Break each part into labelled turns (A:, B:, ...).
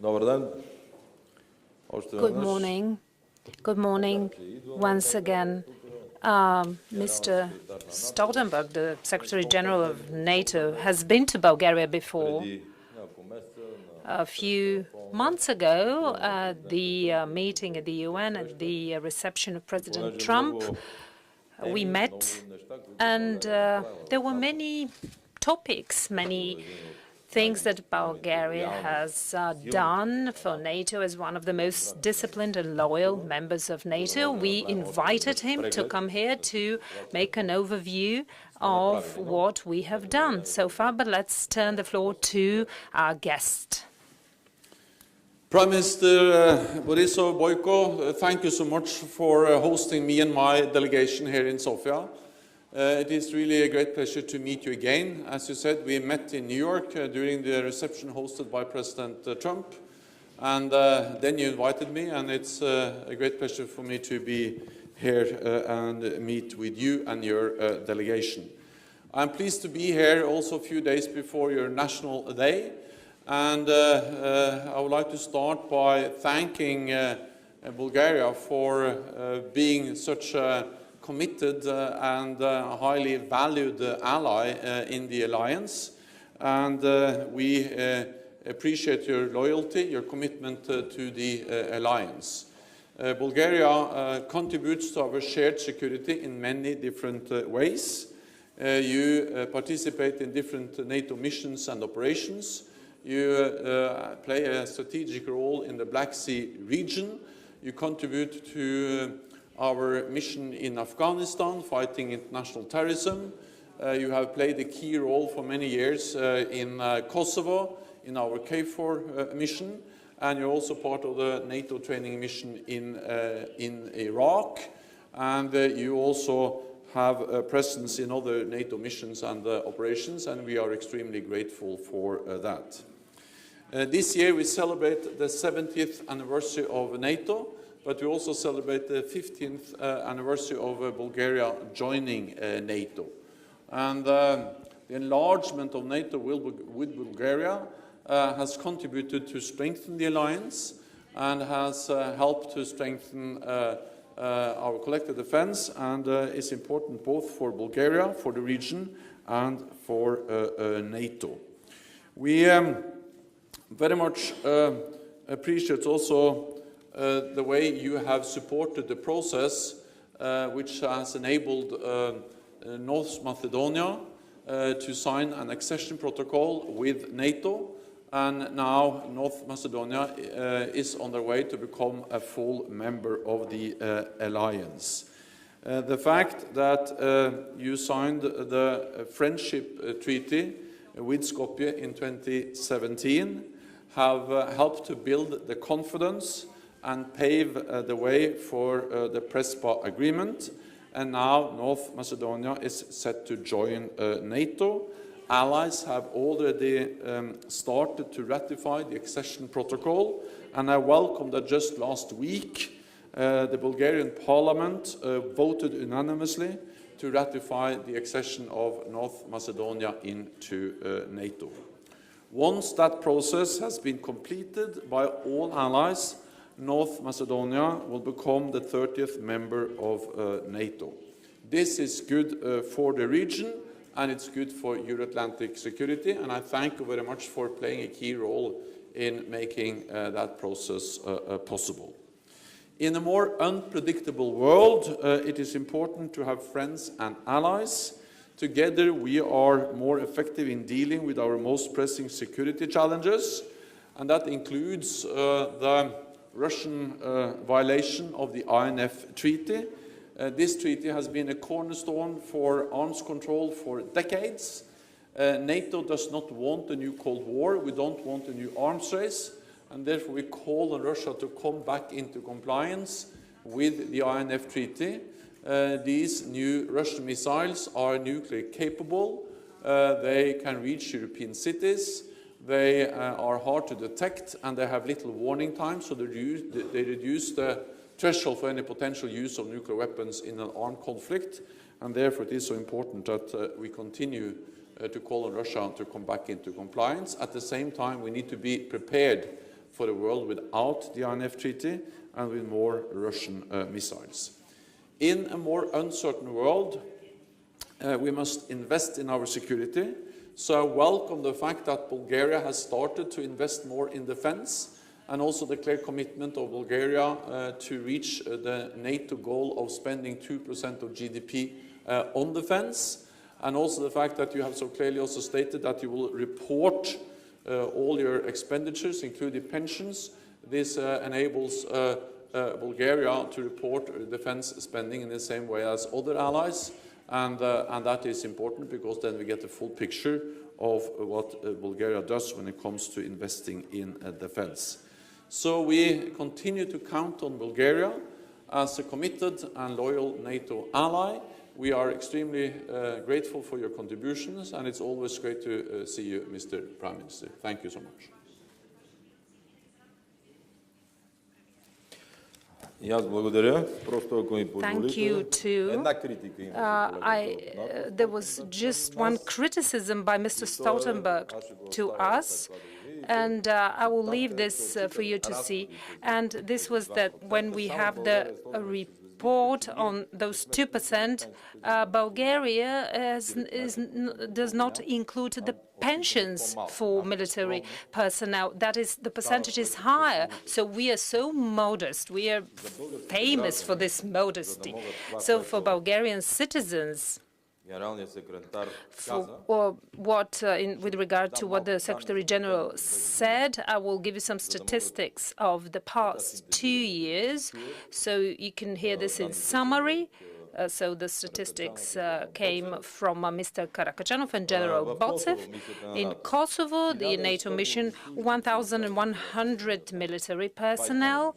A: Good morning. Good morning once again. Mr. Stoltenberg, the Secretary General of NATO, has been to Bulgaria before. A few months ago, at the meeting at the UN and the reception of President Trump, we met, and there were many topics, many things that Bulgaria has done for NATO as one of the most disciplined and loyal members of NATO. We invited him to come here to make an overview of what we have done so far, but let's turn the floor to our guest.
B: Prime Minister Borisov Boyko, thank you so much for hosting me and my delegation here in Sofia. It is really a great pleasure to meet you again. As you said, we met in New York during the reception hosted by President Trump, and then you invited me, and it's a great pleasure for me to be here and meet with you and your delegation. I'm pleased to be here also a few days before your National Day, and I would like to start by thanking Bulgaria for being such a committed and highly valued ally in the alliance, and we appreciate your loyalty, your commitment to the alliance. Bulgaria contributes to our shared security in many different ways. You participate in different NATO missions and operations. You play a strategic role in the Black Sea region. You contribute to our mission in Afghanistan, fighting international terrorism. You have played a key role for many years in Kosovo, in our KFOR mission, and you're also part of the NATO training mission in Iraq, and you also have a presence in other NATO missions and operations, and we are extremely grateful for that. This year we celebrate the 70th anniversary of NATO, but we also celebrate the 15th anniversary of Bulgaria joining NATO. And the enlargement of NATO with Bulgaria has contributed to strengthen the alliance and has helped to strengthen our collective defense, and is important both for Bulgaria, for the region, and for NATO. We very much appreciate also the way you have supported the process which has enabled North Macedonia to sign an accession protocol with NATO, and now North Macedonia is on their way to become a full member of the alliance. The fact that you signed the friendship treaty with Skopje in 2017 have helped to build the confidence and pave the way for the Prespa agreement, and now North Macedonia is set to join NATO. Allies have already started to ratify the accession protocol, and I welcome that just last week the Bulgarian parliament voted unanimously to ratify the accession of North Macedonia into NATO. Once that process has been completed by all allies, North Macedonia will become the 30th member of NATO. This is good for the region, and it's good for Euro-Atlantic security, and I thank you very much for playing a key role in making that process possible. In a more unpredictable world, it is important to have friends and allies. Together we are more effective in dealing with our most pressing security challenges, and that includes the Russian violation of the INF Treaty. This treaty has been a cornerstone for arms control for decades. NATO does not want a new Cold War. We don't want a new arms race, and therefore we call on Russia to come back into compliance with the INF Treaty. These new Russian missiles are nuclear capable. They can reach European cities. They are hard to detect, and they have little warning time, so they reduce the threshold for any potential use of nuclear weapons in an armed conflict, and therefore it is so important that we continue to call on Russia to come back into compliance. At the same time, we need to be prepared for a world without the INF Treaty and with more Russian missiles. In a more uncertain world, we must invest in our security. So I welcome the fact that Bulgaria has started to invest more in defense, and also the clear commitment of Bulgaria to reach the NATO goal of spending 2% of GDP on defense, and also the fact that you have so clearly also stated that you will report all your expenditures, including pensions. This enables Bulgaria to report defense spending in the same way as other allies, and that is important because then we get a full picture of what Bulgaria does when it comes to investing in defense. So we continue to count on Bulgaria as a committed and loyal NATO ally. We are extremely grateful for your contributions, and it's always great to see you, Mr. Prime Minister. Thank you so much.
A: Thank you too. There was just one criticism by Mr. Stoltenberg to us, and I will leave this for you to see. And this was that when we have the report on those 2%, Bulgaria does not include the pensions for military personnel. That is, the percentage is higher. So we are so modest. We are famous for this modesty. So for Bulgarian citizens, with regard to what the Secretary General said, I will give you some statistics of the past 2 years, so you can hear this in summary. So the statistics came from Mr. Karakachanov and General Botsev. In Kosovo, the NATO mission, 1,100 military personnel.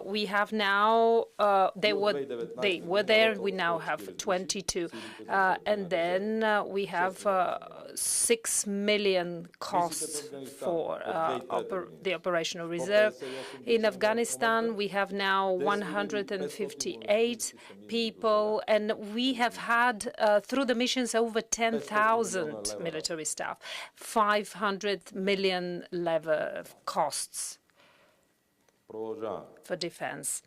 A: We have now, they were there, we now have 22. And then we have 6 million costs for the operational reserve. In Afghanistan, we have now 158 people, and we have had, through the missions, over 10,000 military staff, 500 million level costs for defense.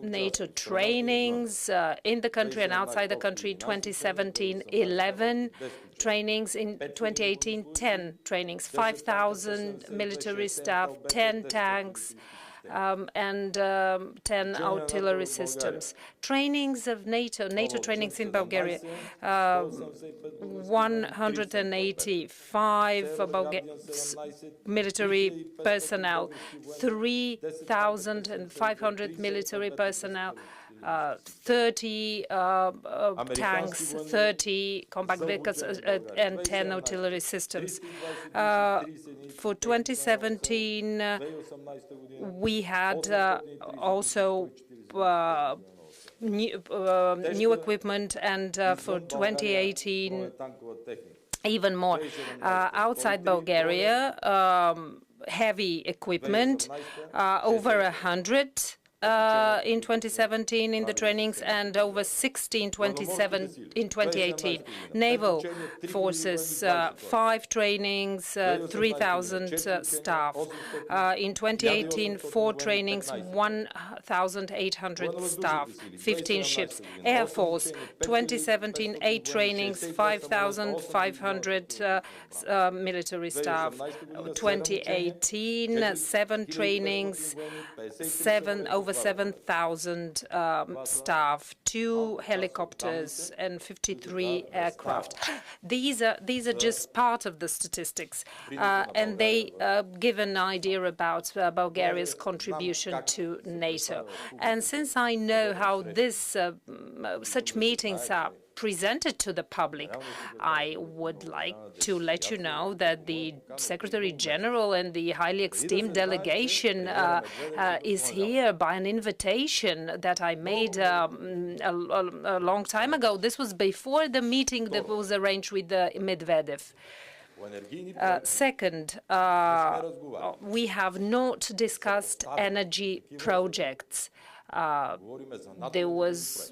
A: NATO trainings in the country and outside the country, 2017, 11 trainings. In 2018, 10 trainings, 5,000 military staff, 10 tanks, and 10 artillery systems. Trainings of NATO trainings in Bulgaria, 185 military personnel, 3,500 military personnel, 30 tanks, 30 combat vehicles, and 10 artillery systems. For 2017, we had also new equipment, and for 2018, even more. Outside Bulgaria, heavy equipment, over 100. In 2017 in the trainings, and over 60 in 2018. Naval forces, 5 trainings, 3,000 staff. In 2018, 4 trainings, 1,800 staff, 15 ships. Air Force, 2017, 8 trainings, 5,500 military staff. 2018, 7 trainings, over 7,000 staff, 2 helicopters, and 53 aircraft. These are just part of the statistics, and they give an idea about Bulgaria's contribution to NATO. And since I know how such meetings are presented to the public, I would like to let you know that the Secretary General and the highly esteemed delegation is here by an invitation that I made a long time ago. This was before the meeting that was arranged with Medvedev. Second, we have not discussed energy projects.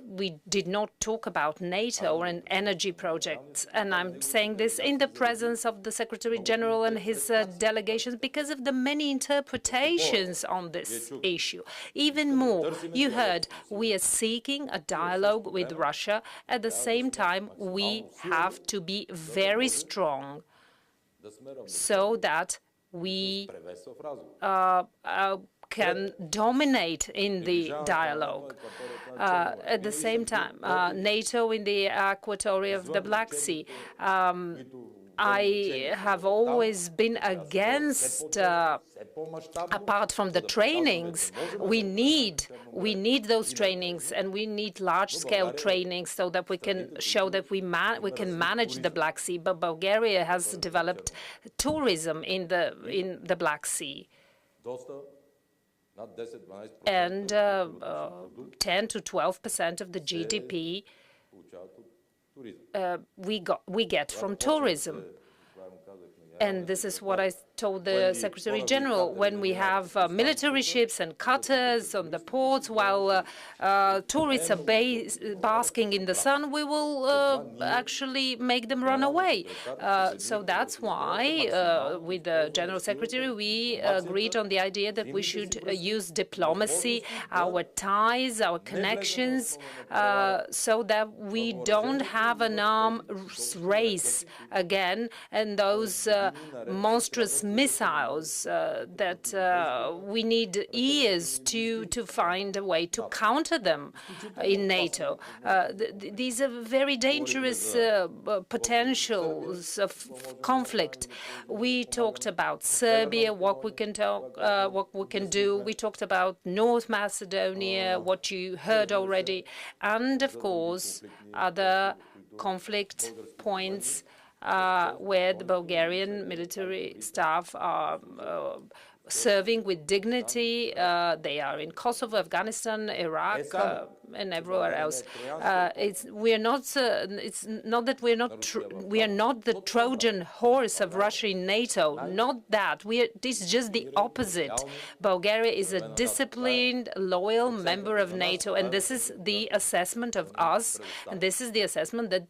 A: we did not talk about NATO or an energy project, and I'm saying this in the presence of the Secretary General and his delegations because of the many interpretations on this issue. Even more, you heard, we are seeking a dialogue with Russia. At the same time, we have to be very strong so that we can dominate in the dialogue. At the same time, NATO in the aquatory of the Black Sea. I have always been against, apart from the trainings, we need those trainings, and we need large-scale trainings so that we can show that we can manage the Black Sea. But Bulgaria has developed tourism in the Black Sea. And 10 to 12% of the GDP we get from tourism. And this is what I told the Secretary General. When we have military ships and cutters on the ports while tourists are basking in the sun, we will actually make them run away. So that's why, with the General Secretary, we agreed on the idea that we should use diplomacy, our ties, our connections, so that we don't have an arms race again, and those monstrous missiles that we need years to find a way to counter them in NATO. These are very dangerous potentials of conflict. We talked about Serbia, what we can do. We talked about North Macedonia, what you heard already, and of course other conflict points where the Bulgarian military staff are serving with dignity. They are in Kosovo, Afghanistan, Iraq, and everywhere else. It's not that we are not the Trojan horse of Russia in NATO. Not that. This is just the opposite. Bulgaria is a disciplined, loyal member of NATO, and this is the assessment of us, and this is the assessment that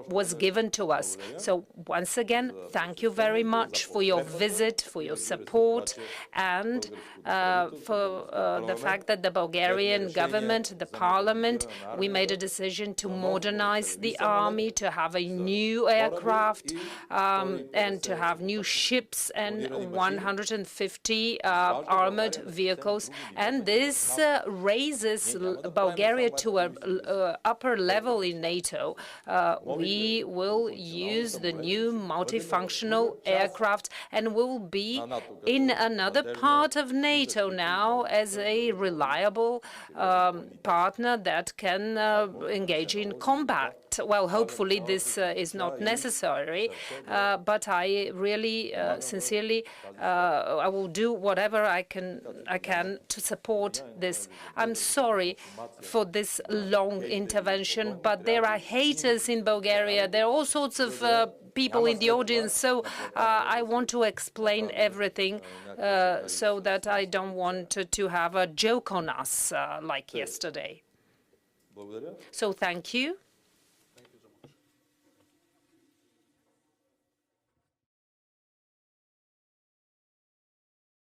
A: was given to us. So once again, thank you very much for your visit, for your support, and for the fact that the Bulgarian government, the parliament, we made a decision to modernize the army, to have a new aircraft, and to have new ships and 150 armored vehicles. And this raises Bulgaria to an upper level in NATO. We will use the new multifunctional aircraft, and we will be in another part of NATO now as a reliable partner that can engage in combat. Well, hopefully this is not necessary, but I really, sincerely, I will do whatever I can to support this. I'm sorry for this long intervention, but there are haters in Bulgaria. There are all sorts of people in the audience, so I want to explain everything so that I don't want to have a joke on us like yesterday. So thank you.